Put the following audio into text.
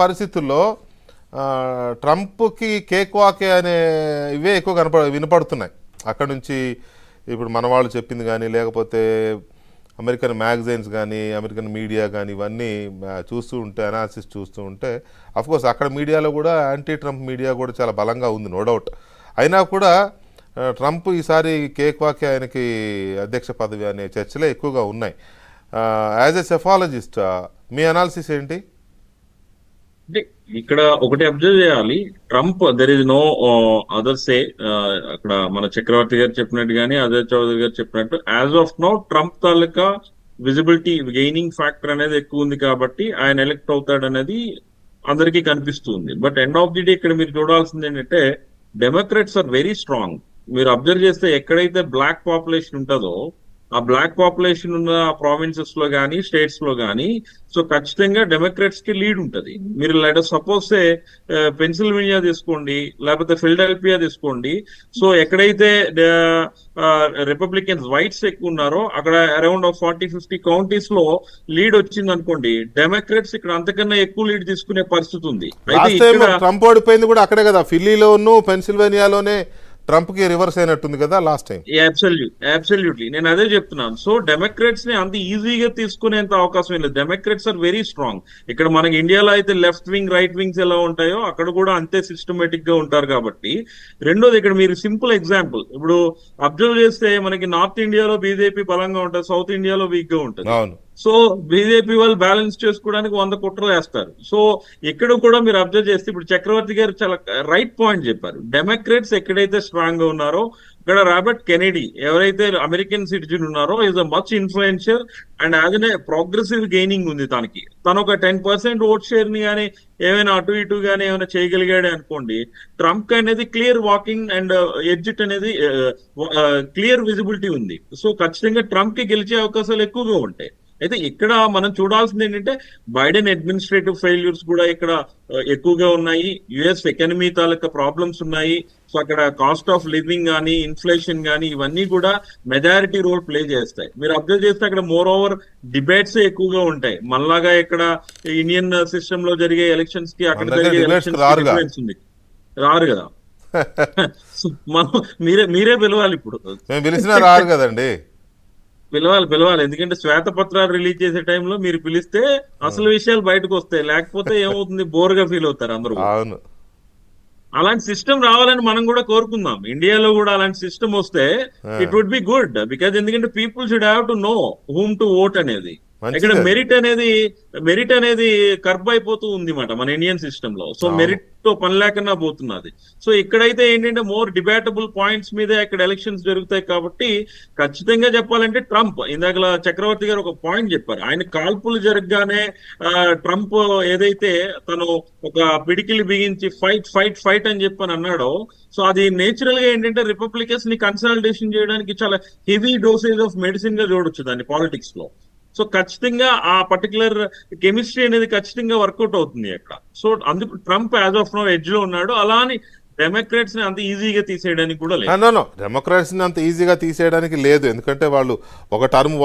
పరిస్థితుల్లో ట్రంప్కి కేక్ వాకే అనే ఇవే ఎక్కువ వినపడుతున్నాయి అక్కడ నుంచి. ఇప్పుడు మన వాళ్ళు చెప్పింది కానీ లేకపోతే అమెరికన్ మ్యాగజైన్స్ కానీ అమెరికన్ మీడియా కానీ ఇవన్నీ చూస్తూ ఉంటే అనాలిసిస్ చూస్తూ ఉంటే అఫ్కోర్స్ అక్కడ మీడియాలో కూడా యాంటీ ట్రంప్ మీడియా కూడా చాలా బలంగా ఉంది, నో డౌట్. అయినా కూడా ట్రంప్ ఈసారి కేక్ వాకే ఆయనకి అధ్యక్ష పదవి అనే చర్చలే ఎక్కువగా ఉన్నాయి. యాజ్ ఎ సెఫాలజిస్ట్ మీ అనాలిసిస్ ఏంటి? అంటే ఇక్కడ ఒకటి అబ్జర్వ్ చేయాలి, Trump there is no other say. అక్కడ మన చక్రవర్తి గారు చెప్పినట్టు కానీ అజయ్ చౌదరి గారు చెప్పినట్టు యాజ్ ఆఫ్ నో ట్రంప్ తాలూకా విజిబిలిటీ గెయినింగ్ ఫ్యాక్టర్ అనేది ఎక్కువ ఉంది కాబట్టి ఆయన ఎలక్ట్ అవుతాడు అనేది అందరికీ కనిపిస్తుంది. But end of the day ఇక్కడ మీరు చూడాల్సింది ఏంటంటే డెమోక్రాట్స్ ఆర్ వెరీ స్ట్రాంగ్. మీరు అబ్జర్వ్ చేస్తే ఎక్కడైతే బ్లాక్ పాపులేషన్ ఉంటుందో ఆ బ్లాక్ పాపులేషన్ ఉన్న ప్రావిన్సెస్ లో కానీ స్టేట్స్ లో కానీ సో ఖచ్చితంగా డెమోక్రాట్స్ కి లీడ్ ఉంటుంది. మీరు సపోజ్ పెన్సిల్వేనియా తీసుకోండి, లేకపోతే ఫిలడెల్ఫియా తీసుకోండి. సో ఎక్కడైతే రిపబ్లికన్స్ వైట్స్ ఎక్కువ ఉన్నారో అక్కడ అరౌండ్ 40-50 కౌంటీస్ లో లీడ్ వచ్చింది అనుకోండి, డెమోక్రాట్స్ ఇక్కడ అంతకన్నా ఎక్కువ లీడ్ తీసుకునే పరిస్థితి ఉంది. ట్రంప్ ఓడిపోయింది కూడా అక్కడే కదా, ఫిల్లీలోను పెన్సిల్వేనియాలోనే ట్రంప్ కి రివర్స్ అయినట్టుంది కదా లాస్ట్ టైం. అబ్సల్యూట్లీ నేను అదే చెప్తున్నాను. సో డెమోక్రాట్స్ ని అంత ఈజీగా తీసుకునేంత అవకాశం లేదు. Democrats are very strong. ఇక్కడ మనకి ఇండియాలో అయితే లెఫ్ట్ వింగ్ రైట్ వింగ్స్ ఎలా ఉంటాయో అక్కడ కూడా అంతే సిస్టమేటిక్ గా ఉంటారు కాబట్టి. రెండోది ఇక్కడ మీరు సింపుల్ ఎగ్జాంపుల్ ఇప్పుడు అబ్జర్వ్ చేస్తే మనకి నార్త్ ఇండియాలో బీజేపీ బలంగా ఉంటుంది, సౌత్ ఇండియాలో వీక్ గా ఉంటుంది. సో బీజేపీ వాళ్ళు బ్యాలెన్స్ చేసుకోవడానికి 100 కుట్రలు వేస్తారు. సో ఇక్కడ కూడా మీరు అబ్జర్వ్ చేస్తే ఇప్పుడు చక్రవర్తి గారు చాలా రైట్ పాయింట్ చెప్పారు. డెమోక్రాట్స్ ఎక్కడైతే స్ట్రాంగ్ గా ఉన్నారో ఇక్కడ రాబర్ట్ కెనెడీ ఎవరైతే అమెరికన్ సిటిజన్ ఉన్నారో is a much influential and as a progressive gaining ఉంది తనకి. తను ఒక 10% ఓట్ షేర్ ని కానీ ఏమైనా అటు ఇటు కానీ ఏమైనా చేయగలిగాడే అనుకోండి, ట్రంప్ అనేది క్లియర్ వాకింగ్ అండ్ ఎగ్జిట్ అనేది క్లియర్ విజిబిలిటీ ఉంది. సో ఖచ్చితంగా ట్రంప్ కి గెలిచే అవకాశాలు ఎక్కువగా ఉంటాయి. అయితే ఇక్కడ మనం చూడాల్సింది ఏంటంటే బైడెన్ అడ్మినిస్ట్రేటివ్ ఫెయిల్యూర్స్ కూడా ఇక్కడ ఎక్కువగా ఉన్నాయి. యుఎస్ ఎకానమీ తాలూకా ప్రాబ్లమ్స్ ఉన్నాయి. సో అక్కడ కాస్ట్ ఆఫ్ లివింగ్ కానీ ఇన్ఫ్లేషన్ కానీ ఇవన్నీ కూడా మెజారిటీ రోల్ ప్లే చేస్తాయి. మీరు అబ్జర్వ్ చేస్తే అక్కడ మోర్ ఓవర్ డిబేట్స్ ఎక్కువగా ఉంటాయి. మనలాగా ఇక్కడ ఇండియన్ సిస్టమ్ లో జరిగే ఎలక్షన్స్ కి అక్కడ జరిగే ఎలక్షన్స్ ఉంది రారు కదా. మనం మీరే పిలవాలి, ఇప్పుడు రారు కదండి. పిలవాలి ఎందుకంటే శ్వేతపత్రాలు రిలీజ్ చేసే టైంలో మీరు పిలిస్తే అసలు విషయాలు బయటకు వస్తాయి. లేకపోతే ఏమవుతుంది, బోర్గా ఫీల్ అవుతారు అందరూ. అలాంటి సిస్టమ్ రావాలని మనం కూడా కోరుకుందాం. ఇండియాలో కూడా అలాంటి సిస్టమ్ వస్తే it would be good. Because ఎందుకంటే people should have to know whom to vote అనేది. ఇక్కడ మెరిట్ అనేది కర్బ్ అయిపోతూ ఉంది మాట మన ఇండియన్ సిస్టమ్ లో. సో మెరిట్ తో పని లేకుండా పోతున్నది. సో ఇక్కడైతే ఏంటంటే మోర్ డిబేటబుల్ పాయింట్స్ మీద ఇక్కడ ఎలక్షన్స్ జరుగుతాయి కాబట్టి ఖచ్చితంగా చెప్పాలంటే ట్రంప్, ఇందాక చక్రవర్తి గారు ఒక పాయింట్ చెప్పారు, ఆయన కాల్పులు జరగగానే ట్రంప్ ఏదైతే తను ఒక పిడికిలి బిగించి ఫైట్ అని చెప్పని అన్నాడో, సో అది నేచురల్ గా ఏంటంటే రిపబ్లికన్స్ ని కన్సల్టేషన్ చేయడానికి చాలా హెవీ డోసేజ్ ఆఫ్ మెడిసిన్ గా చూడొచ్చు దాన్ని పాలిటిక్స్ లో. సో ఖచ్చితంగా ఆ పర్టికులర్ కెమిస్ట్రీ అనేది ఖచ్చితంగా వర్కౌట్ అవుతుంది అక్కడ. సో అందుకు Trump as of now edge లో ఉన్నాడు. అలా అని డెమోక్రాట్స్ ని అంత ఈజీగా తీసేయడానికి కూడా లేదు. డెమోక్రాట్స్ ని అంత ఈజీగా తీసేయడానికి లేదు, ఎందుకంటే వాళ్ళు ఒక టర్మ్